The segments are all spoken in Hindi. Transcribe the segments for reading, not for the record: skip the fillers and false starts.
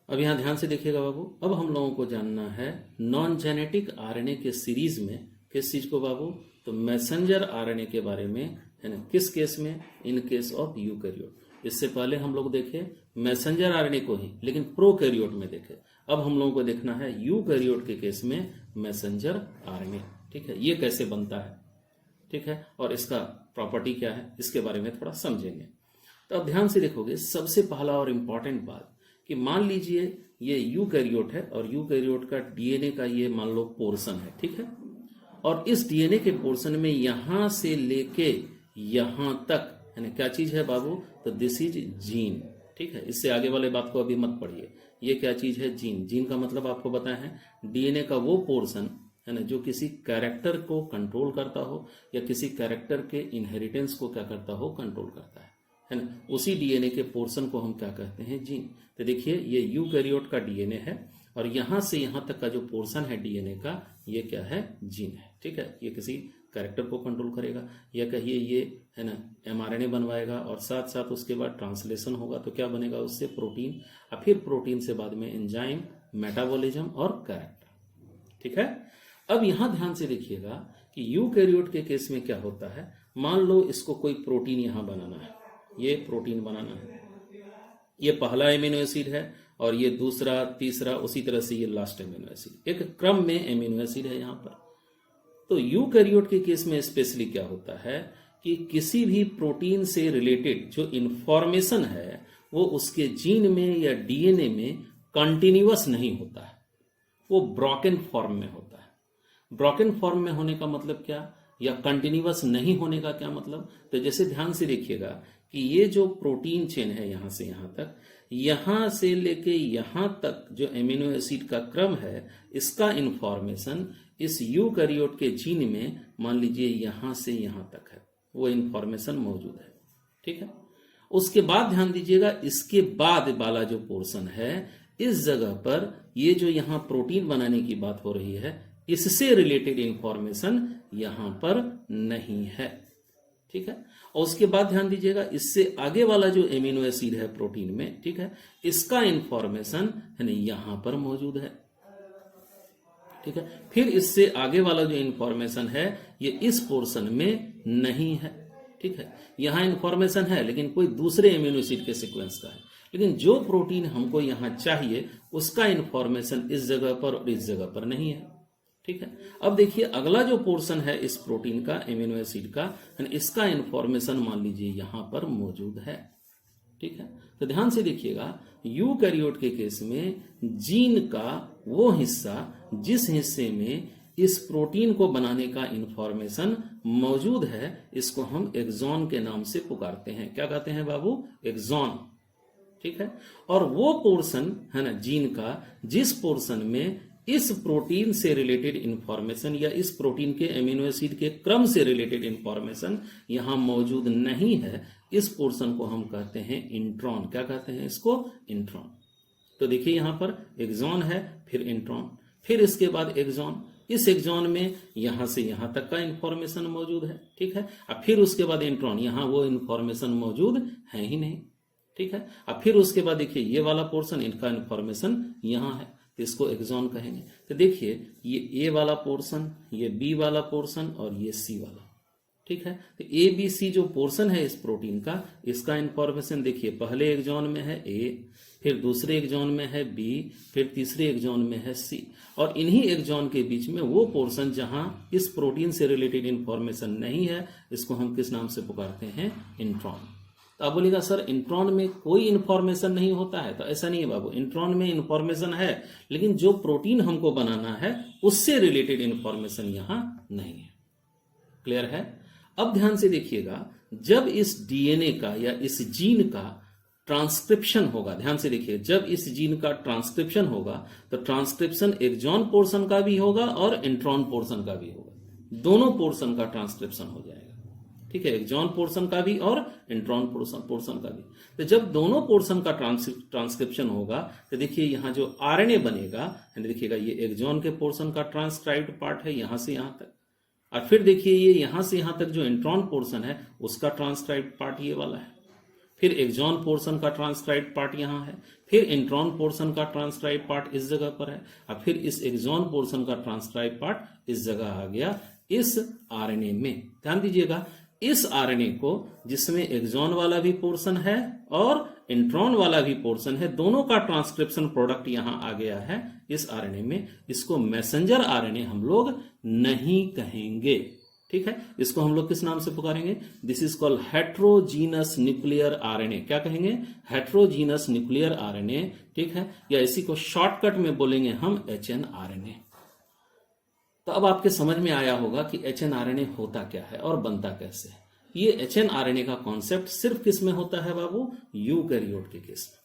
अब यहाँ ध्यान से देखिएगा बाबू, अब हम लोगों को जानना है नॉन जेनेटिक आरएनए के सीरीज में किस चीज को बाबू, तो मैसेंजर आरएनए के बारे में, है ना। किस केस में? In case of eukaryote. इससे पहले हम लोग देखे मैसेंजर आरएनए को ही, लेकिन प्रोकैरियोट में देखे। अब हम लोगों को देखना है यूकैरियोट के केस में मैसेंजर आरएनए। ठीक है, ये कैसे बनता है, ठीक है, और इसका प्रॉपर्टी क्या है, इसके बारे में थोड़ा समझेंगे। तो अब ध्यान से देखोगे, सबसे पहला और इंपॉर्टेंट बात कि मान लीजिए ये यूकैरियोट है और यूकैरियोट का डीएनए का ये मान लो पोर्शन है, ठीक है। और इस डीएनए के पोर्शन में यहां से लेके यहां तक, है ना, क्या चीज है बाबू, तो दिस इज जीन। ठीक है, इससे आगे वाले बात को अभी मत पढ़िए। ये क्या चीज है? जीन। जीन का मतलब आपको बताया है डीएनए का वो पोर्शन, है ना, जो किसी कैरेक्टर को कंट्रोल करता हो या किसी कैरेक्टर के इनहेरिटेंस को क्या करता हो, कंट्रोल करता है ना। उसी डीएनए के पोर्शन को हम क्या कहते हैं? जीन। तो देखिए ये यूकैरियोट का डीएनए है और यहां से यहां तक का जो पोर्शन है डीएनए का, ये क्या है? जीन है। ठीक है, ये किसी कैरेक्टर को कंट्रोल करेगा, या कहिए ये, है ना, एमआरएनए बनवाएगा और साथ साथ उसके बाद ट्रांसलेशन होगा तो क्या बनेगा उससे? प्रोटीन, और फिर प्रोटीन से बाद में एंजाइम, मेटाबॉलिज्म और कैरेक्टर। ठीक है, अब यहां ध्यान से देखिएगा कि यूकैरियोट के केस में क्या होता है। मान लो इसको कोई प्रोटीन यहां बनाना है, ये प्रोटीन बनाना है, ये पहला एमिनो एसिड है और ये दूसरा, तीसरा, उसी तरह से ये लास्ट एमिनो एसिड, एक क्रम में एमिनो एसिड है यहां पर। तो यूकैरियोट के केस में स्पेशली क्या होता है कि किसी भी प्रोटीन से रिलेटेड जो इंफॉर्मेशन है वो उसके जीन में या डीएनए में कंटिन्यूअस नहीं होता है, वो ब्रोकन फॉर्म में होता है। ब्रोकन फॉर्म में होने का मतलब क्या, या कंटिन्यूअस नहीं होने का क्या मतलब? तो जैसे ध्यान से देखिएगा कि ये जो प्रोटीन चेन है यहां से यहां तक, यहां से लेके यहां तक जो एमिनो एसिड का क्रम है, इसका इंफॉर्मेशन इस यूकैरियोट के जीन में मान लीजिए यहां से यहां तक है, वो इंफॉर्मेशन मौजूद है। ठीक है, उसके बाद ध्यान दीजिएगा, इसके बाद वाला जो पोर्शन है, इस जगह पर ये जो यहां प्रोटीन बनाने की बात हो रही है, इससे रिलेटेड इंफॉर्मेशन यहां पर नहीं है। ठीक है, और उसके बाद ध्यान दीजिएगा, इससे आगे वाला जो एमिनो एसिड है प्रोटीन में, ठीक है, इसका इंफॉर्मेशन है ना यहां पर मौजूद है। ठीक है, फिर इससे आगे वाला जो इंफॉर्मेशन है ये इस पोर्शन में नहीं है। ठीक है, यहां इंफॉर्मेशन है लेकिन कोई दूसरे एमिनो एसिड के सीक्वेंस का है, लेकिन जो प्रोटीन हमको यहां चाहिए उसका इंफॉर्मेशन इस जगह पर और इस जगह पर नहीं है। ठीक है, अब देखिए अगला जो पोर्शन है इस प्रोटीन का, एमिनो एसिड का, इसका इंफॉर्मेशन मान लीजिए यहां पर मौजूद है। ठीक है, तो ध्यान से देखिएगा, यूकैरियोट के केस में जीन का वो हिस्सा जिस हिस्से में इस प्रोटीन को बनाने का इंफॉर्मेशन मौजूद है, इसको हम एक्सॉन के नाम से पुकारते हैं। क्या कहते हैं बाबू? एक्सॉन। ठीक है, और वो पोर्शन है ना जीन का, जिस पोर्शन में इस प्रोटीन से रिलेटेड इंफॉर्मेशन या इस प्रोटीन के एमिनो एसिड के क्रम से रिलेटेड इंफॉर्मेशन यहां मौजूद नहीं है, इस पोर्शन को हम कहते हैं इंट्रॉन। क्या कहते हैं इसको? इंट्रॉन। तो देखिए यहां पर एक्सॉन है, फिर इंट्रॉन, फिर इसके बाद एक्सॉन। इस एक्सॉन में यहां से यहां तक का इंफॉर्मेशन मौजूद है। ठीक है, अब फिर उसके बाद इंट्रॉन, यहां वो इंफॉर्मेशन मौजूद है ही नहीं। ठीक है, अब फिर उसके बाद देखिए ये वाला पोर्शन, इनका इंफॉर्मेशन यहां है, तो इसको एक्सॉन कहेंगे। तो देखिए ये ए वाला पोर्शन, ये बी वाला पोर्शन और ये सी वाला। ठीक है, तो ए बी सी जो पोर्शन है इस प्रोटीन का, इसका इंफॉर्मेशन देखिए पहले एक्सॉन में है ए, फिर दूसरे एक्सॉन में है बी, फिर तीसरे एक्सॉन में है सी, और इन्हीं एक्सॉन के बीच में वो पोर्शन जहां इस प्रोटीन से रिलेटेड इंफॉर्मेशन नहीं है, इसको हम किस नाम से पुकारते हैं? इंट्रॉन। तो आप बोलिएगा सर इंट्रॉन में कोई इंफॉर्मेशन नहीं होता है, तो ऐसा नहीं है बाबू, इंट्रॉन में इंफॉर्मेशन है, लेकिन जो प्रोटीन हमको बनाना है उससे रिलेटेड इंफॉर्मेशन यहां नहीं है। क्लियर है? अब ध्यान से देखिएगा, जब इस डीएनए का या इस जीन का ट्रांसक्रिप्शन होगा, ध्यान से देखिए, जब इस जीन का ट्रांसक्रिप्शन होगा तो ट्रांसक्रिप्शन एक्सॉन पोर्शन का भी होगा और इंट्रॉन पोर्शन का भी होगा, दोनों पोर्शन का ट्रांसक्रिप्शन हो जाएगा। ठीक है, एक्सॉन पोर्शन का भी और इंट्रॉन पोर्शन का भी। तो जब दोनों पोर्शन का ट्रांसक्रिप्शन होगा तो देखिए यहां जो आरएनए बनेगा, देखिएगा ये एक्सॉन के पोर्शन का ट्रांसक्राइब्ड पार्ट है यहां से यहां तक, और फिर देखिए ये यहां से यहां तक जो इंट्रॉन पोर्शन है उसका ट्रांसक्राइब्ड पार्ट ये वाला है। फिर एक्सॉन पोर्शन का ट्रांसक्राइब्ड पार्ट यहाँ है, फिर इंट्रॉन पोर्शन का ट्रांसक्राइब्ड पार्ट इस जगह पर है, और फिर इस एक्सॉन पोर्शन का ट्रांसक्राइब्ड पार्ट इस जगह आ गया इस आरएनए में। ध्यान दीजिएगा, इस आरएनए को जिसमें एक्सॉन वाला भी पोर्शन है और इंट्रॉन वाला भी पोर्शन है, दोनों का ट्रांसक्रिप्शन प्रोडक्ट यहां आ गया है इस आरएनए में। इसको मैसेंजर आरएनए हम लोग नहीं कहेंगे, ठीक है। इसको हम लोग किस नाम से पुकारेंगे? This is called heterogeneous nuclear RNA. क्या कहेंगे? हेट्रोजीनस न्यूक्लियर आरएनए, ठीक है। या इसी को शॉर्टकट में बोलेंगे हम एचएनआरएनए। तो अब आपके समझ में आया होगा कि एचएनआरएनए होता क्या है और बनता कैसे है। ये एचएनआरएनए का कॉन्सेप्ट सिर्फ किस में होता है बाबू? यूकैरियोट के केस में।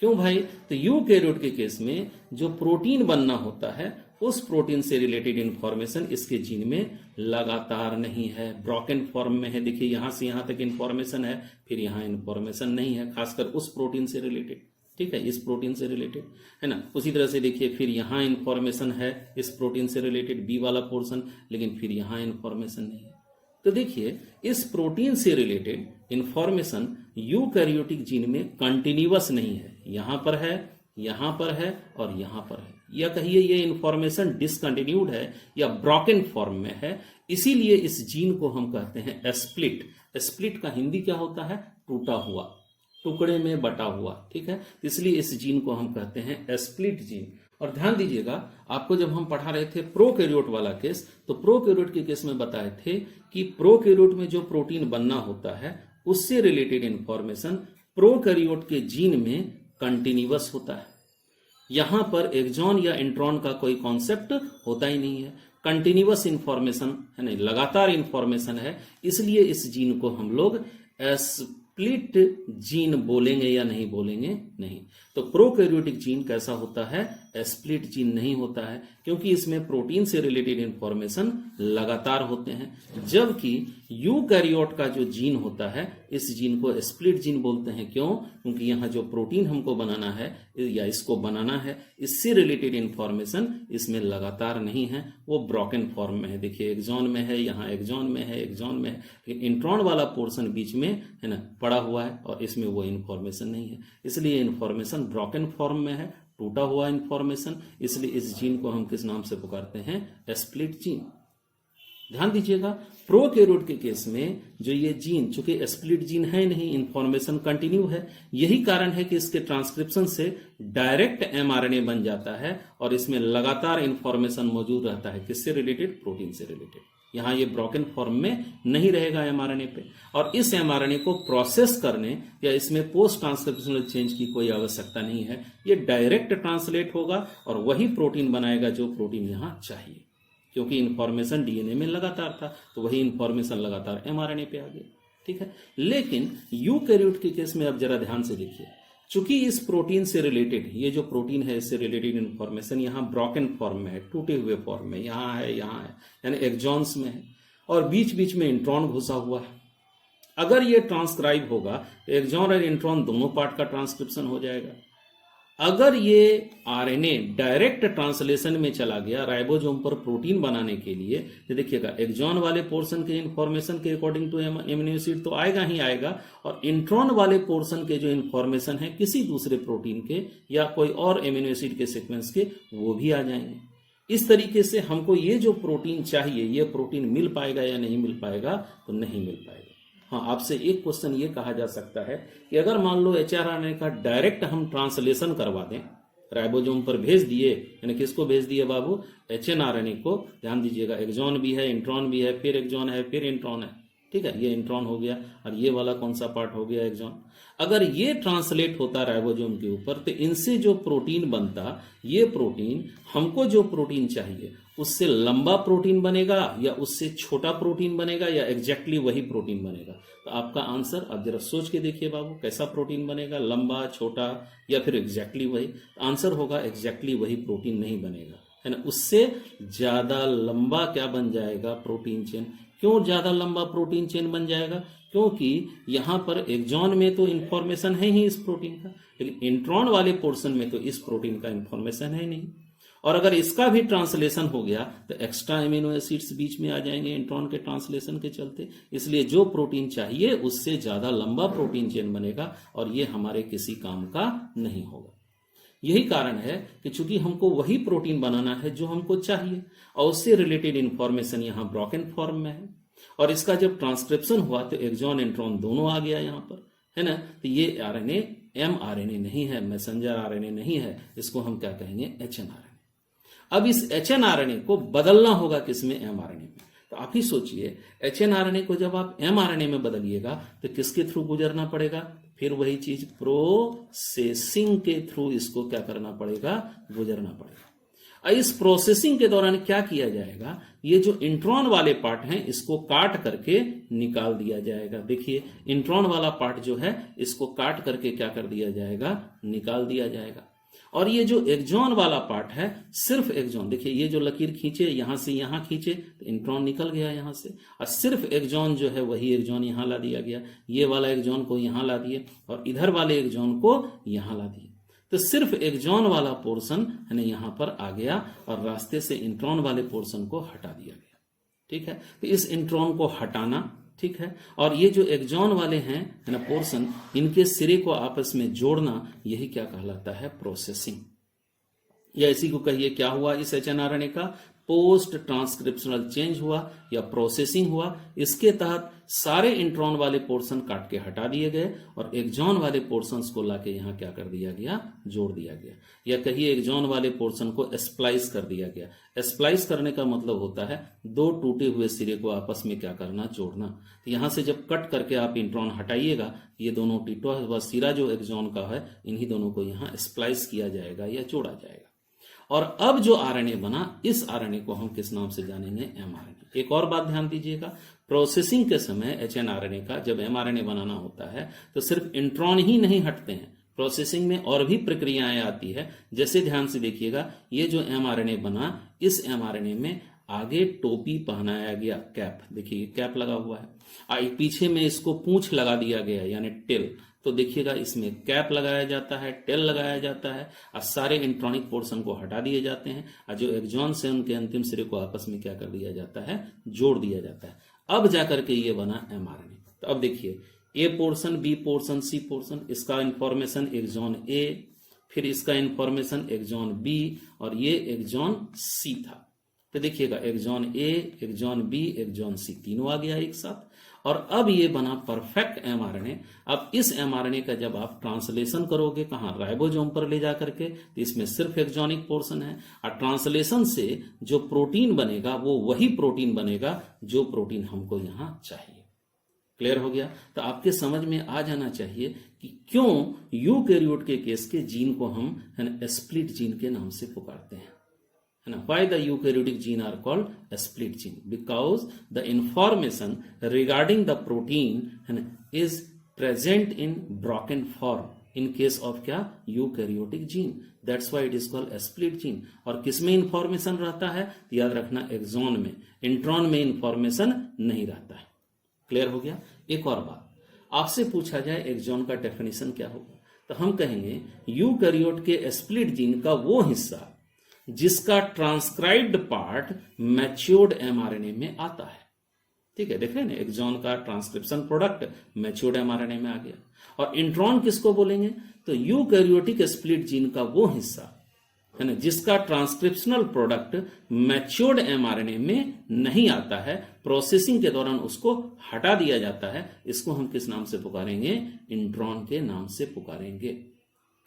क्यों भाई? तो यूकैरियोट के केस में जो प्रोटीन बनना होता है, उस प्रोटीन से रिलेटेड इंफॉर्मेशन इसके जीन में लगातार नहीं है, ब्रोकन फॉर्म में है। देखिए यहां से यहां तक इंफॉर्मेशन है, फिर यहां इंफॉर्मेशन नहीं है, खासकर उस प्रोटीन से रिलेटेड, ठीक है, इस प्रोटीन से रिलेटेड, है ना। उसी तरह से देखिए फिर यहां इंफॉर्मेशन है इस प्रोटीन से रिलेटेड, बी वाला पोर्शन, लेकिन फिर यहां इंफॉर्मेशन नहीं है। तो देखिए इस प्रोटीन से रिलेटेड इंफॉर्मेशन यूकैरियोटिक जीन में कंटिन्यूअस नहीं है, यहां पर है, यहां पर है और यहां पर है, या कहिए ये इंफॉर्मेशन डिसकंटिन्यूड है या ब्रोकन फॉर्म में है। इसीलिए इस जीन को हम कहते हैं एस्प्लिट। एस्प्लिट का हिंदी क्या होता है? टूटा हुआ, टुकड़े में बटा हुआ, ठीक है। इसलिए इस जीन को हम कहते हैं एस्प्लिट जीन। और ध्यान दीजिएगा, आपको जब हम पढ़ा रहे थे प्रोकैरियोट वाला केस, तो प्रोकैरियोट के केस में बताए थे कि प्रोकैरियोट में जो प्रोटीन बनना होता है उससे रिलेटेड इंफॉर्मेशन प्रोकैरियोट के जीन में कंटिन्यूअस होता है। यहां पर एक्सॉन या इंट्रॉन का कोई कॉन्सेप्ट होता ही नहीं है, कंटिन्यूअस इंफॉर्मेशन है, नहीं लगातार इंफॉर्मेशन है। इसलिए इस जीन को हम लोग स्प्लिट जीन बोलेंगे या नहीं बोलेंगे? नहीं। तो प्रोकैरियोटिक जीन कैसा होता है? स्प्लिट जीन नहीं होता है, क्योंकि इसमें प्रोटीन से रिलेटेड इंफॉर्मेशन लगातार होते हैं। जबकि यूकैरियोट का जो जीन होता है, इस जीन को स्प्लिट जीन बोलते हैं। क्यों? क्योंकि यहाँ जो प्रोटीन हमको बनाना है या इसको बनाना है, इससे रिलेटेड इंफॉर्मेशन इसमें लगातार नहीं है, वो ब्रोकन फॉर्म में है। देखिए एक्सॉन में है, यहाँ एक्सॉन में है, एक्सॉन में है, इंट्रॉन वाला पोर्शन बीच में है ना पड़ा हुआ है और इसमें वो इंफॉर्मेशन नहीं है। इसलिए इंफॉर्मेशन ब्रोकन फॉर्म में है, टूटा हुआ इंफॉर्मेशन। इसलिए इस जीन को हम किस नाम से पुकारते हैं? Split gene. ध्यान दीजिएगा, प्रोकैरियोट के केस में जो ये जीन, चूंकि स्प्लिट जीन है नहीं, इंफॉर्मेशन कंटिन्यू है, यही कारण है कि इसके ट्रांसक्रिप्शन से डायरेक्ट एमआरएनए बन जाता है और इसमें लगातार इंफॉर्मेशन मौजूद रहता है। किससे रिलेटेड? प्रोटीन से रिलेटेड। यहां ये ब्रोकन फॉर्म में नहीं रहेगा एमआरएनए पे, और इस एमआरएनए को प्रोसेस करने या इसमें पोस्ट ट्रांसक्रिप्शनल चेंज की कोई आवश्यकता नहीं है। ये डायरेक्ट ट्रांसलेट होगा और वही प्रोटीन बनाएगा जो प्रोटीन यहां चाहिए, क्योंकि इंफॉर्मेशन डीएनए में लगातार था, तो वही इंफॉर्मेशन लगातार एमआरएनए पे आ गया, ठीक है। लेकिन यूकैरियोट के केस में अब जरा ध्यान से देखिए, चूंकि इस प्रोटीन से रिलेटेड, ये जो प्रोटीन है इससे रिलेटेड इंफॉर्मेशन यहाँ ब्रोकन फॉर्म में है, टूटे हुए फॉर्म में, यहाँ है, यानी एक्सॉन्स में है, और बीच बीच में इंट्रॉन घुसा हुआ है। अगर ये ट्रांसक्राइब होगा तो एक्सॉन और इंट्रॉन दोनों पार्ट का ट्रांसक्रिप्शन हो जाएगा। अगर ये आरएनए डायरेक्ट ट्रांसलेशन में चला गया राइबोसोम पर प्रोटीन बनाने के लिए, तो देखिएगा एक्सॉन वाले पोर्शन के इंफॉर्मेशन के अकॉर्डिंग टू एमिनो एसिड तो आएगा ही आएगा, और इंट्रॉन वाले पोर्शन के जो इंफॉर्मेशन है किसी दूसरे प्रोटीन के या कोई और एमिनो एसिड के सीक्वेंस के, वो भी आ जाएंगे। इस तरीके से हमको ये जो प्रोटीन चाहिए, ये प्रोटीन मिल पाएगा या नहीं मिल पाएगा? तो नहीं मिल पाएगा। हाँ, आपसे एक क्वेश्चन ये कहा जा सकता है कि अगर मान लो एचआरएनए का डायरेक्ट हम ट्रांसलेशन करवा दें, राइबोसोम पर भेज दिए, यानी किसको भेज दिए बाबू? एचएनआरएनए को। ध्यान दीजिएगा, एक्सॉन भी है, इंट्रॉन भी है, फिर एक्सॉन है, फिर इंट्रॉन है, ठीक है। ये इंट्रॉन हो गया और ये वाला कौन सा पार्ट हो गया? एक्सॉन। अगर ये ट्रांसलेट होता राइबोसोम के ऊपर, तो इनसे जो प्रोटीन बनता, ये प्रोटीन हमको जो प्रोटीन चाहिए उससे लंबा प्रोटीन बनेगा या उससे छोटा प्रोटीन बनेगा या एग्जैक्टली वही प्रोटीन बनेगा? तो आपका आंसर अब जरा सोच के देखिए बाबू, कैसा प्रोटीन बनेगा? लंबा, छोटा या फिर एग्जैक्टली वही? आंसर होगा एग्जैक्टली वही प्रोटीन नहीं बनेगा, है ना। उससे ज्यादा लंबा क्या बन जाएगा? Protein chain. क्यों ज्यादा लंबा प्रोटीन चेन बन जाएगा? क्योंकि यहां पर एक्सॉन में तो इंफॉर्मेशन है ही इस प्रोटीन का, लेकिन इंट्रॉन वाले पोर्शन में तो इस प्रोटीन का इंफॉर्मेशन है नहीं। और अगर इसका भी ट्रांसलेशन हो गया तो एक्स्ट्रा एमिनो एसिड्स बीच में आ जाएंगे इंट्रॉन के ट्रांसलेशन के चलते। इसलिए जो प्रोटीन चाहिए उससे ज्यादा लंबा प्रोटीन चेन बनेगा और ये हमारे किसी काम का नहीं होगा। यही कारण है कि चूंकि हमको वही प्रोटीन बनाना है जो हमको चाहिए और उससे रिलेटेड इंफॉर्मेशन यहाँ ब्रोकन फॉर्म में है, और इसका जब ट्रांसक्रिप्शन हुआ तो एक्सॉन इंट्रॉन दोनों आ गया यहाँ पर, है ना। तो ये आरएनए mRNA नहीं है, मैसेंजर आरएनए नहीं है, इसको हम क्या कहेंगे, HNRNA। अब इस HNRNA को बदलना होगा किसमें, mRNA में। तो आप ही सोचिए HNRNA को जब आप mRNA में बदलिएगा तो किसके थ्रू गुजरना पड़ेगा, फिर वही चीज प्रोसेसिंग के थ्रू इसको क्या करना पड़ेगा, गुजरना पड़ेगा। इस प्रोसेसिंग के दौरान क्या किया जाएगा, ये जो इंट्रॉन वाले पार्ट हैं इसको काट करके निकाल दिया जाएगा। देखिए इंट्रॉन वाला पार्ट जो है इसको काट करके क्या कर दिया जाएगा, निकाल दिया जाएगा। और ये जो एक्सॉन वाला पार्ट है, सिर्फ एक्सॉन, देखिए ये जो लकीर खींचे यहां से यहां खींचे तो इंट्रॉन निकल गया यहां से, और सिर्फ एक्सॉन जो है वही एक्सॉन यहां ला दिया गया। ये वाला एक्सॉन को यहां ला दिए और इधर वाले एक्सॉन को यहां ला दिए, तो सिर्फ एक्सॉन वाला पोर्शन है ना यहां पर आ गया और रास्ते से इंट्रॉन वाले पोर्शन को हटा दिया गया। ठीक है, तो इस इंट्रॉन को हटाना, ठीक है, और ये जो एक्सॉन वाले हैं है ना पोर्शन, इनके सिरे को आपस में जोड़ना, यही क्या कहलाता है, प्रोसेसिंग। या इसी को कहिए क्या हुआ इस HNRNA का, पोस्ट ट्रांसक्रिप्शनल चेंज हुआ या प्रोसेसिंग हुआ। इसके तहत सारे इंट्रॉन वाले पोर्शन काट के हटा दिए गए और एक्सॉन वाले पोर्शंस को लाके यहां क्या कर दिया गया, जोड़ दिया गया। या कहिए एक्सॉन वाले पोर्शन को स्प्लाइस कर दिया गया। स्प्लाइस करने का मतलब होता है दो टूटे हुए सिरे को आपस में क्या करना, जोड़ना। तो यहां से जब कट करके आप इंट्रॉन हटाइएगा, ये दोनों टूटा हुआ सिरा जो एक्सॉन का है, इन्हीं दोनों को यहां स्प्लाइस किया जाएगा या जोड़ा जाएगा। और अब जो आरएनए बना, इस आरएनए को हम किस नाम से जानेंगे, mRNA। एक और बात ध्यान दीजिएगा, प्रोसेसिंग के समय HNRNA का जब mRNA बनाना होता है तो सिर्फ इंट्रॉन ही नहीं हटते हैं, प्रोसेसिंग में और भी प्रक्रियाएं आती है। जैसे ध्यान से देखिएगा, ये जो mRNA बना, इस mRNA में आगे टोपी पहनाया गया, कैप, देखिए कैप लगा हुआ है, पीछे में इसको पूंछ लगा दिया गया यानी टेल। तो देखिएगा इसमें कैप लगाया जाता है, टेल लगाया जाता है और सारे इंट्रॉनिक पोर्शन को हटा दिए जाते हैं और जो एक्सॉन से उनके अंतिम सिरे को आपस में क्या कर दिया जाता है, जोड़ दिया जाता है। अब जाकर के ये बना mRNA। तो अब देखिए A portion, B portion, C portion, इसका इंफॉर्मेशन एक्सॉन ए, फिर इसका इंफॉर्मेशन एक्सॉन बी और ये एक्सॉन सी था। तो देखिएगा एक्सॉन ए, एक्सॉन बी, एक्सॉन सी तीनों आ गया एक साथ और अब ये बना परफेक्ट mRNA। अब इस mRNA का जब आप ट्रांसलेशन करोगे कहाँ, राइबोसोम पर ले जा करके, तो इसमें सिर्फ एक्सॉनिक पोर्शन है और ट्रांसलेशन से जो प्रोटीन बनेगा वो वही प्रोटीन बनेगा जो प्रोटीन हमको यहाँ चाहिए। क्लियर हो गया। तो आपके समझ में आ जाना चाहिए कि क्यों यूकैरियोट के केस के जीन को हम है ना स्प्लिट जीन के नाम से पुकारते हैं, है ना। Why the eukaryotic gene are called a split gene? Because the information regarding the protein is present in broken form in case of क्या, eukaryotic gene. That's why it is called a split gene. और किसमें इंफॉर्मेशन रहता है, तो याद रखना एक्सॉन में, इंट्रॉन में इंफॉर्मेशन नहीं रहता है। क्लियर हो गया। एक और बात, आपसे पूछा जाए एक्सॉन का डेफिनेशन क्या होगा, तो हम कहेंगे यूकैरियोट के स्प्लिट जीन का वो हिस्सा जिसका ट्रांसक्राइब्ड पार्ट मैच्योर्ड mRNA में आता है। ठीक है, देख रहे हैं ना, एक्सॉन का ट्रांसक्रिप्शन प्रोडक्ट मैच्योर्ड mRNA में आ गया। और इंट्रॉन किसको बोलेंगे, तो यूकैरियोटिक स्प्लिट जीन का वो हिस्सा है ना जिसका ट्रांसक्रिप्शनल प्रोडक्ट मैच्योर्ड mRNA में नहीं आता है, प्रोसेसिंग के दौरान उसको हटा दिया जाता है। इसको हम किस नाम से पुकारेंगे, इंट्रॉन के नाम से पुकारेंगे।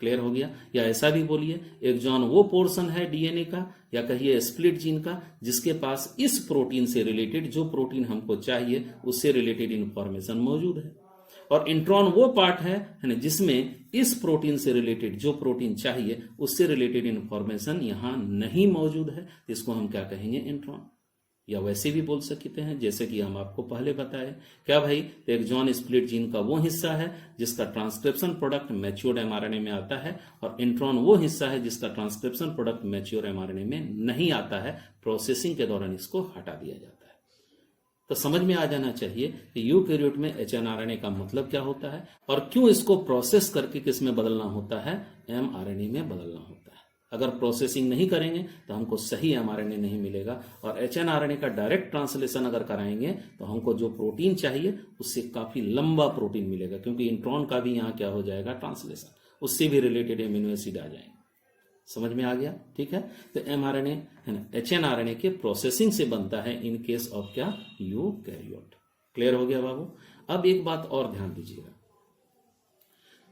क्लियर हो गया। या ऐसा भी बोलिए, एक्सॉन वो पोर्शन है डीएनए का या कहिए स्प्लिट जीन का जिसके पास इस प्रोटीन से रिलेटेड, जो प्रोटीन हमको चाहिए उससे रिलेटेड इंफॉर्मेशन मौजूद है। और इंट्रॉन वो पार्ट है ना जिसमें इस प्रोटीन से रिलेटेड, जो प्रोटीन चाहिए उससे रिलेटेड इंफॉर्मेशन यहां नहीं मौजूद है, इसको हम क्या कहेंगे, इंट्रॉन। या वैसे भी बोल सकते हैं जैसे कि हम आपको पहले बताए, क्या भाई, तो एक्सॉन स्प्लिट जीन का वो हिस्सा है जिसका ट्रांसक्रिप्शन प्रोडक्ट मैच्योर्ड mRNA में आता है और इंट्रॉन वो हिस्सा है जिसका ट्रांसक्रिप्शन प्रोडक्ट मैच्योर mRNA में नहीं आता है, प्रोसेसिंग के दौरान इसको हटा दिया जाता है। तो समझ में आ जाना चाहिए कि यूकैरियोट में HNRNA का मतलब क्या होता है और क्यों इसको प्रोसेस करके किस में बदलना होता है, mRNA में बदलना होता है। अगर प्रोसेसिंग नहीं करेंगे तो हमको सही एमआरएनए नहीं मिलेगा, और एचएनआरएनए का डायरेक्ट ट्रांसलेशन अगर कराएंगे तो हमको जो प्रोटीन चाहिए उससे काफी लंबा प्रोटीन मिलेगा, क्योंकि इंट्रॉन का भी यहाँ क्या हो जाएगा, ट्रांसलेशन, उससे भी रिलेटेड एमिनो एसिड आ जाएंगे। समझ में आ गया? ठीक है। तो एमआरएनए है ना, एचएनआरएनए के प्रोसेसिंग से बनता है इन केस ऑफ क्या, यूकैरियोट। क्लियर हो गया बाबू? अब एक बात और ध्यान दीजिएगा,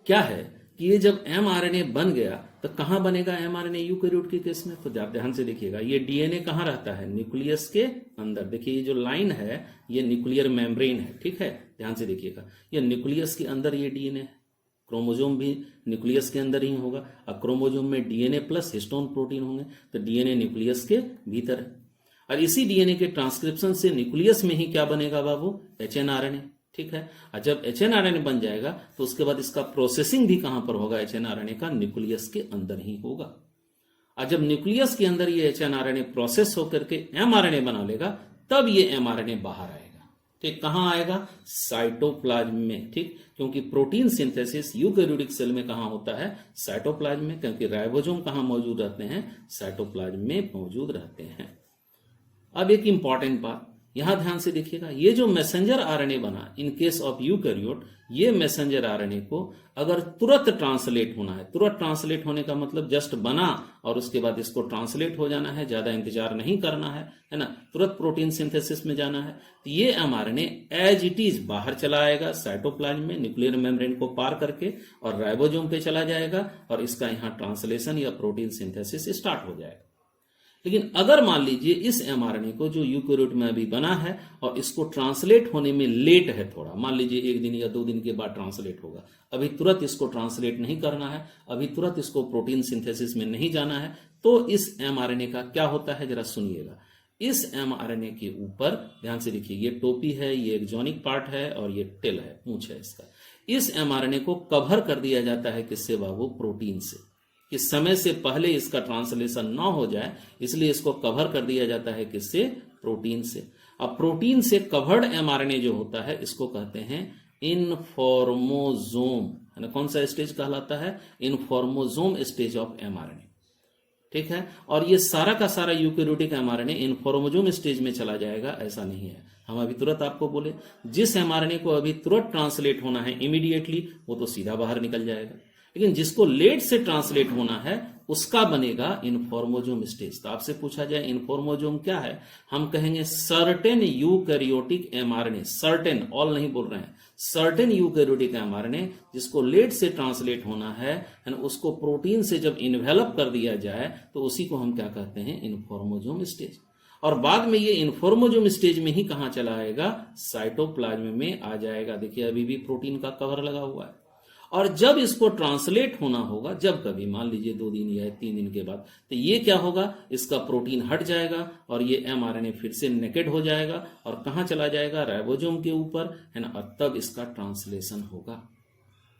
क्या है कि ये जब एमआरएनए बन गया तो कहां बनेगा एमआरएनए यूकैरियोट के केस में? तो ध्यान से देखिएगा, ये डीएनए कहां रहता है, न्यूक्लियस के अंदर। देखिए ये जो लाइन है ये न्यूक्लियर मेम्ब्रेन है, ठीक है, ध्यान से देखिएगा, ये न्यूक्लियस के अंदर ये डीएनए है। क्रोमोजोम भी न्यूक्लियस के अंदर ही होगा। अब क्रोमोजोम में डीएनए प्लस हिस्टोन प्रोटीन होंगे, तो डीएनए न्यूक्लियस के भीतर है, और इसी डीएनए के ट्रांसक्रिप्शन से न्यूक्लियस में ही क्या बनेगा बाबू, एचएनआरएनए। ठीक है। और जब एचएनआरएनए बन जाएगा तो उसके बाद इसका प्रोसेसिंग भी कहां पर होगा, एचएनआरएनए का न्यूक्लियस के अंदर ही होगा। और जब न्यूक्लियस के अंदर ये एचएनआरएनए प्रोसेस होकर के एमआरएनए बना लेगा, तब ये एमआरएनए बाहर आएगा। ठीक, कहां आएगा, साइटोप्लाज्म में। ठीक, क्योंकि प्रोटीन सिंथेसिस यूकैरियोटिक सेल में कहां होता है, साइटोप्लाज्म में, क्योंकि राइबोसोम कहां मौजूद रहते हैं, साइटोप्लाज्म में मौजूद रहते हैं। अब एक इंपॉर्टेंट बात यहां ध्यान से देखिएगा, ये जो मैसेंजर आरएनए बना इन केस ऑफ यूकैरियोट, ये मैसेंजर आरएनए को अगर तुरंत ट्रांसलेट होना है, तुरंत ट्रांसलेट होने का मतलब जस्ट बना और उसके बाद इसको ट्रांसलेट हो जाना है, ज्यादा इंतजार नहीं करना है ना, तुरंत प्रोटीन सिंथेसिस में जाना है, तो ये एमआरएनए एज इट इज बाहर चला आएगा साइटोप्लाज्म में, न्यूक्लियर मेम्ब्रेन को पार करके, और राइबोसोम पे चला जाएगा, और इसका यहां ट्रांसलेशन या प्रोटीन सिंथेसिस स्टार्ट हो जाएगा। लेकिन अगर मान लीजिए इस एमआरएनए को जो यूकैरियोट में अभी बना है और इसको ट्रांसलेट होने में लेट है थोड़ा, मान लीजिए 1 दिन या 2 दिन के बाद ट्रांसलेट होगा, अभी तुरंत इसको ट्रांसलेट नहीं करना है, अभी तुरंत इसको प्रोटीन सिंथेसिस में नहीं जाना है, तो इस एमआरएनए का क्या होता है, जरा सुनिएगा। इस एमआरएनए के ऊपर ध्यान से देखिए, ये टोपी है, ये एक्सोनिक पार्ट है, और ये टेल है, पूंछ है इसका। इस एमआरएनए को कवर कर दिया जाता है किससे बाबू, प्रोटीन से, कि समय से पहले इसका ट्रांसलेशन ना हो जाए, इसलिए इसको कवर कर दिया जाता है किससे, प्रोटीन से। अब प्रोटीन से कवर्ड एमआरएनए जो होता है इसको कहते हैं इनफॉर्मोसोम, है ना। कौन सा स्टेज कहलाता है, इनफॉर्मोसोम स्टेज ऑफ एमआरएनए। ठीक है। और ये सारा का सारा यूकैरियोटिक एमआरएनए इनफॉर्मोसोम स्टेज में चला जाएगा, ऐसा नहीं है। हम अभी तुरंत आपको बोले, जिस एमआरएनए को अभी तुरंत ट्रांसलेट होना है इमीडिएटली, वो तो सीधा बाहर निकल जाएगा, लेकिन जिसको लेट से ट्रांसलेट होना है उसका बनेगा इनफॉर्मोसोम स्टेज। तो आपसे पूछा जाए इनफॉर्मोसोम क्या है, हम कहेंगे certain eukaryotic mRNA, certain, all नहीं बोल रहे हैं, सर्टेन यूकैरियोटिक एमआरएनए जिसको लेट से ट्रांसलेट होना है, उसको प्रोटीन से जब इन्वेलप कर दिया जाए तो उसी को हम क्या कहते हैं, इनफॉर्मोसोम स्टेज। और बाद में ये इनफॉर्मोसोम स्टेज में ही कहां चला आएगा, साइटोप्लाज्म में आ जाएगा। देखिए अभी भी प्रोटीन का कवर लगा हुआ है, और जब इसको ट्रांसलेट होना होगा, जब कभी मान लीजिए 2 दिन या 3 दिन के बाद, तो ये क्या होगा, इसका प्रोटीन हट जाएगा और ये एमआरएनए फिर से नेकेड हो जाएगा और कहां चला जाएगा, राइबोसोम के ऊपर, है ना, और तब इसका ट्रांसलेशन होगा।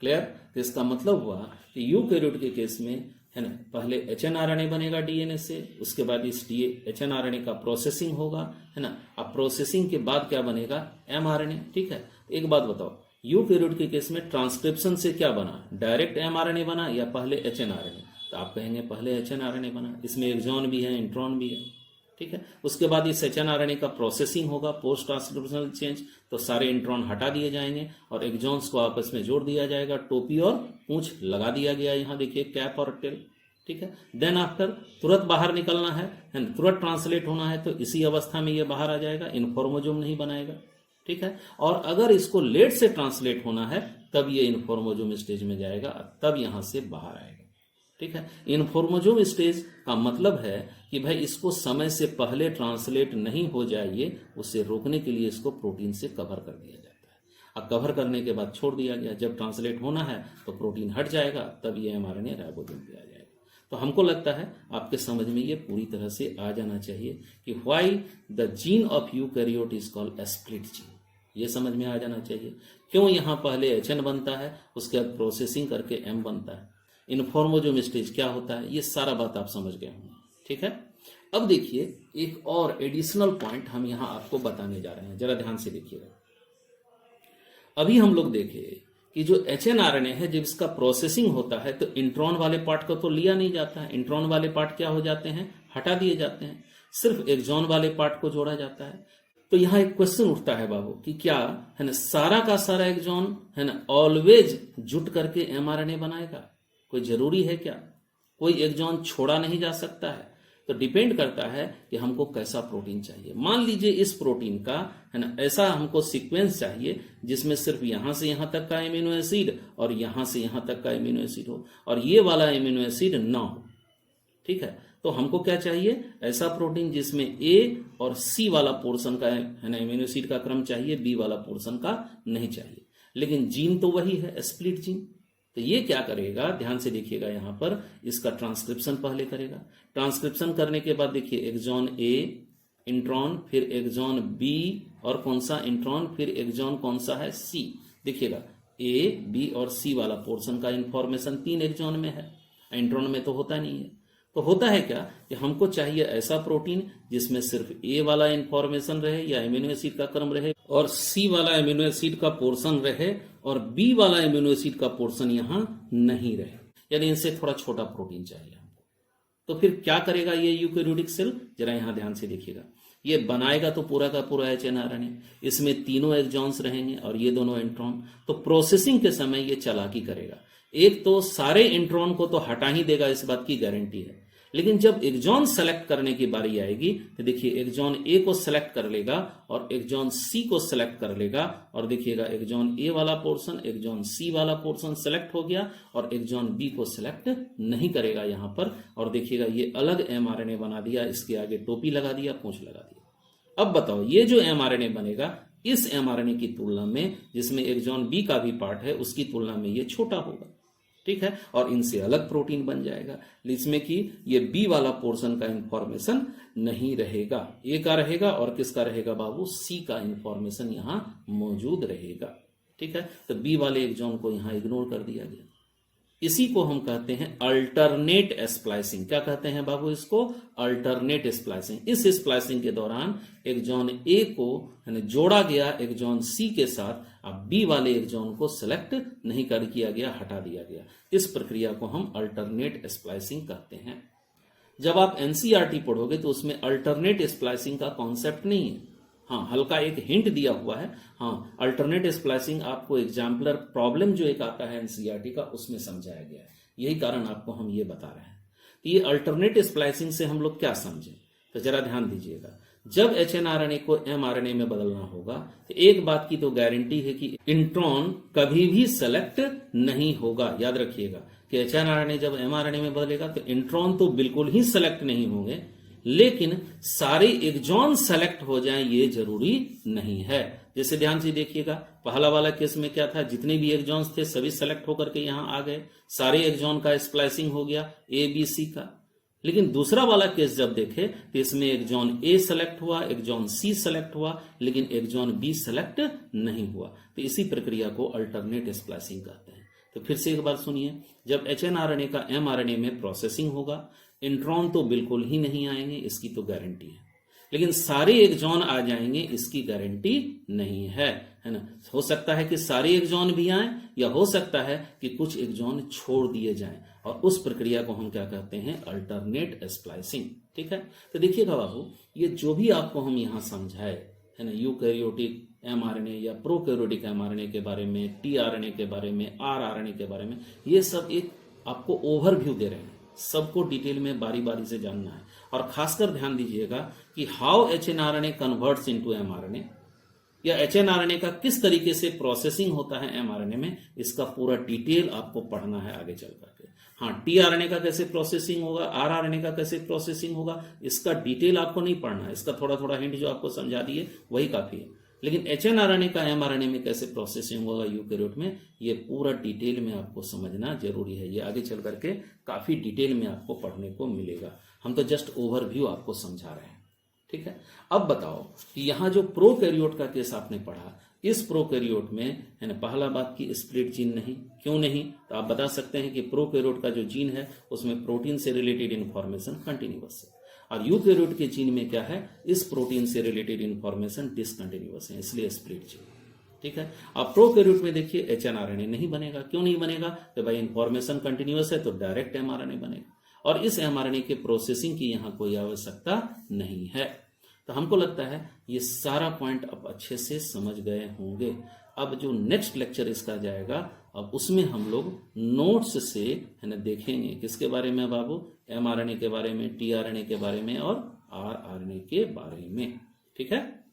क्लियर? तो इसका मतलब हुआ कि यूकैरियोट के केस में, है ना, पहले एचएनआरएनए बनेगा डीएनए से, उसके बाद इस एचएनआरएनए का प्रोसेसिंग होगा, है ना। अब प्रोसेसिंग के बाद क्या बनेगा, एमआरएनए। ठीक है। एक बात बताओ, यूकैरियोट के केस में ट्रांसक्रिप्शन से क्या बना, डायरेक्ट एमआरएनए बना या पहले एचएनआरएनए? तो आप कहेंगे पहले एचएनआरएनए बना, इसमें एक्सॉन भी है, इंट्रॉन भी है। ठीक है। उसके बाद इस एचएनआरएनए का प्रोसेसिंग होगा, पोस्ट ट्रांसक्रिप्शनल चेंज, तो सारे इंट्रॉन हटा दिए जाएंगे और एक्सॉन्स को आपस में जोड़ दिया जाएगा, टोपी और पूंछ लगा दिया गया, यहाँ देखिए कैप और टेल। ठीक है। देन आफ्टर तुरंत बाहर निकलना है, तुरंत ट्रांसलेट होना है, तो इसी अवस्था में ये बाहर आ जाएगा, इनफॉर्मोसोम नहीं बनाएगा। ठीक है। और अगर इसको लेट से ट्रांसलेट होना है तब ये इनफॉर्मोसोम स्टेज में जाएगा, तब यहां से बाहर आएगा। ठीक है। इनफॉर्मोसोम स्टेज का मतलब है कि भाई इसको समय से पहले ट्रांसलेट नहीं हो जाए, उससे रोकने के लिए इसको प्रोटीन से कवर कर दिया जाता है। अब कवर करने के बाद छोड़ दिया गया, जब ट्रांसलेट होना है तो प्रोटीन हट जाएगा, तब ये एमआरएनए राइबोसोम पे आ जाएगा। तो हमको लगता है आपके समझ में ये पूरी तरह से आ जाना चाहिए कि why the gene of eukaryote is called split gene. ये समझ में आ जाना चाहिए, क्यों यहां पहले एचएन बनता है, उसके बाद प्रोसेसिंग करके एम बनता है, इनफॉर्मोसोम स्टेज क्या होता है, ये सारा बात आप समझ गए होंगे। ठीक है। अब देखिए एक और एडिशनल पॉइंट हम यहां आपको बताने जा रहे हैं, जरा ध्यान से देखिएगा। अभी हम लोग देखे कि जो HNRNA है जब इसका प्रोसेसिंग होता है तो इंट्रॉन वाले पार्ट को तो लिया नहीं जाता है, इंट्रॉन वाले पार्ट क्या हो जाते हैं, हटा दिए जाते हैं, सिर्फ एक्सॉन वाले पार्ट को जोड़ा जाता है। तो यहाँ एक क्वेश्चन उठता है बाबू कि क्या है ना सारा का सारा एक्सॉन है ना ऑलवेज जुट करके mRNA बनाएगा, कोई जरूरी है क्या, कोई एक्सॉन छोड़ा नहीं जा सकता है। तो डिपेंड करता है कि हमको कैसा प्रोटीन चाहिए। मान लीजिए इस प्रोटीन का है ना ऐसा हमको सीक्वेंस चाहिए जिसमें सिर्फ यहां से यहां तक का एमिनो एसिड और यहां से यहां तक का एमिनो एसिड हो और ये वाला एमिनो एसिड ना हो, ठीक है। तो हमको क्या चाहिए, ऐसा प्रोटीन जिसमें ए और सी वाला पोर्शन का है ना एमिनो एसिड का क्रम चाहिए, बी वाला पोर्शन का नहीं चाहिए। लेकिन जीन तो वही है, स्प्लिट जीन। तो ये क्या करेगा, ध्यान से देखिएगा, यहां पर इसका ट्रांसक्रिप्शन पहले करेगा। ट्रांसक्रिप्शन करने के बाद देखिए एक्सॉन ए इंट्रॉन, फिर एक्सॉन बी और कौन सा इंट्रॉन, फिर एक्सॉन कौन सा है सी। देखिएगा ए बी और सी वाला पोर्शन का इंफॉर्मेशन 3 एक्सॉन में है, इंट्रॉन में तो होता नहीं है। तो होता है क्या कि हमको चाहिए ऐसा प्रोटीन जिसमें सिर्फ ए वाला इंफॉर्मेशन रहे या एमिनो एसिड का क्रम रहे और सी वाला एमिनो एसिड का पोर्शन रहे और बी वाला एमिनो एसिड का पोर्शन यहां नहीं रहे, यानी इनसे थोड़ा छोटा प्रोटीन चाहिए हमको। तो फिर क्या करेगा ये यूकेरियोटिक सेल, जरा यहां ध्यान से देखिएगा, ये बनाएगा तो पूरा का पूरा HNRNA, इसमें तीनों एक्सॉन्स रहेंगे और ये दोनों इंट्रॉन। तो प्रोसेसिंग के समय ये चालाकी करेगा, एक तो सारे इंट्रॉन को तो हटा ही देगा, इस बात की गारंटी है। लेकिन जब एक्सॉन सेलेक्ट करने की बारी आएगी तो देखिए एक्सॉन ए को सेलेक्ट कर लेगा और एक्सॉन सी को सेलेक्ट कर लेगा और देखिएगा एक्सॉन ए वाला पोर्शन एक्सॉन सी वाला पोर्शन सेलेक्ट हो गया और एक्सॉन बी को सेलेक्ट नहीं करेगा यहां पर। और देखिएगा ये अलग mRNA बना दिया, इसके आगे टोपी लगा दिया, पूंछ लगा दिया। अब बताओ ये जो mRNA बनेगा इस mRNA की तुलना में जिसमें एक्सॉन बी का भी पार्ट है उसकी तुलना में ये छोटा होगा, ठीक है, और इनसे अलग प्रोटीन बन जाएगा जिसमें कि ये बी वाला पोर्शन का इंफॉर्मेशन नहीं रहेगा, ए का रहेगा और किसका रहेगा बाबू, सी का इंफॉर्मेशन यहां मौजूद रहेगा, ठीक है। तो बी वाले एक्सॉन को यहां इग्नोर कर दिया गया। इसी को हम कहते हैं अल्टरनेट स्प्लाइसिंग। क्या कहते हैं बाबू इसको, अल्टरनेट स्प्लाइसिंग। इस स्प्लाइसिंग के दौरान एक्सॉन ए को जोड़ा गया एक्सॉन सी के साथ, अब बी वाले एक्सॉन को सिलेक्ट नहीं कर किया गया, हटा दिया गया। इस प्रक्रिया को हम अल्टरनेट स्प्लाइसिंग कहते हैं। जब आप एनसीईआरटी पढ़ोगे तो उसमें अल्टरनेट स्प्लाइसिंग का कॉन्सेप्ट नहीं है, हाँ हल्का एक हिंट दिया हुआ है। हाँ अल्टरनेट स्प्लाइसिंग आपको एग्जाम्पलर प्रॉब्लम जो एक आता है एनसीईआरटी का उसमें समझाया गया है, यही कारण आपको हम ये बता रहे हैं। तो ये अल्टरनेट स्प्लाइसिंग से हम लोग क्या समझे, तो जरा ध्यान दीजिएगा। जब HNRNA को mRNA में बदलना होगा तो एक बात की तो गारंटी है कि इंट्रॉन कभी भी सेलेक्ट नहीं होगा। याद रखिएगा कि HNRNA जब mRNA में बदलेगा तो इंट्रॉन तो बिल्कुल ही सेलेक्ट नहीं होंगे, लेकिन सारे एक्सॉन सेलेक्ट हो जाएं ये जरूरी नहीं है। जैसे ध्यान से देखिएगा, पहला वाला केस में क्या था, जितने भी एक्सॉन्स थे सभी सेलेक्ट होकर के यहां आ गए, सारे एक्सॉन का स्प्लाइसिंग हो गया ए बी सी का। लेकिन दूसरा वाला केस जब देखे तो इसमें एक्सॉन ए सेलेक्ट हुआ, एक्सॉन सी सेलेक्ट हुआ, लेकिन एक्सॉन बी सेलेक्ट नहीं हुआ। तो इसी प्रक्रिया को अल्टरनेट स्प्लाइसिंग कहते हैं। तो फिर से एक बार सुनिए, जब HNRNA का mRNA में प्रोसेसिंग होगा, इंट्रॉन तो बिल्कुल ही नहीं आएंगे, इसकी तो गारंटी है, लेकिन सारे एक्सॉन आ जाएंगे इसकी गारंटी नहीं है, है ना। हो सकता है कि सारे एक्सॉन भी आए या हो सकता है कि कुछ एक्सॉन छोड़ दिए जाएं, और उस प्रक्रिया को हम क्या कहते हैं, अल्टरनेट स्प्लाइसिंग, ठीक है। तो देखिएगा बाबू, ये जो भी आपको हम यहां समझाए है ना, यूकैरियोटिक mRNA या प्रोकैरियोटिक mRNA के बारे में, tRNA के बारे में, rRNA के बारे में, ये सब एक आपको ओवरव्यू दे रहे हैं, सबको डिटेल में बारी बारी से जानना है। और खासकर ध्यान दीजिएगा कि how HNRNA converts into mRNA, या HNRNA का किस तरीके से प्रोसेसिंग होता है mRNA में, इसका पूरा डिटेल आपको पढ़ना है आगे चल करके। हाँ, tRNA का कैसे प्रोसेसिंग होगा, rRNA का कैसे प्रोसेसिंग होगा, इसका डिटेल आपको नहीं पढ़ना है, इसका थोड़ा थोड़ा हिंट जो आपको समझा दिए वही काफी है। लेकिन HNRNA का mRNA में कैसे प्रोसेसिंग होगा यूकैरियोट में, ये पूरा डिटेल में आपको समझना जरूरी है। ये आगे चल करके काफी डिटेल में आपको पढ़ने को मिलेगा, हम तो जस्ट ओवरव्यू आपको समझा रहे हैं, ठीक है। अब बताओ कि यहाँ जो प्रोकैरियोट का केस आपने पढ़ा, इस प्रोकैरियोट में है ना, पहला बात की स्प्लिट जीन नहीं, क्यों नहीं, तो आप बता सकते हैं कि प्रोकैरियोट का जो जीन है उसमें प्रोटीन से रिलेटेड इंफॉर्मेशन कंटिन्यूअस है, और यूकैरियोट के जीन में क्या है, इस प्रोटीन से रिलेटेड इंफॉर्मेशन डिसकंटिन्यूअस है, इसलिए स्प्लिट जीन, ठीक है। अब प्रोकैरियोट में देखिए एचएनआरएनए नहीं बनेगा। क्यों नहीं बनेगा? तो भाई इंफॉर्मेशन कंटिन्यूअस है तो डायरेक्ट एमआरएनए बनेगा, और इस एमआरएनए के प्रोसेसिंग की यहाँ कोई आवश्यकता नहीं है। तो हमको लगता है ये सारा पॉइंट अब अच्छे से समझ गए होंगे। अब जो नेक्स्ट लेक्चर इसका जाएगा, अब उसमें हम लोग नोट्स से है ना देखेंगे किसके बारे में बाबू, एमआरएनए के बारे में, टीआरएनए के बारे में और आरआरएनए के बारे में। ठीक है।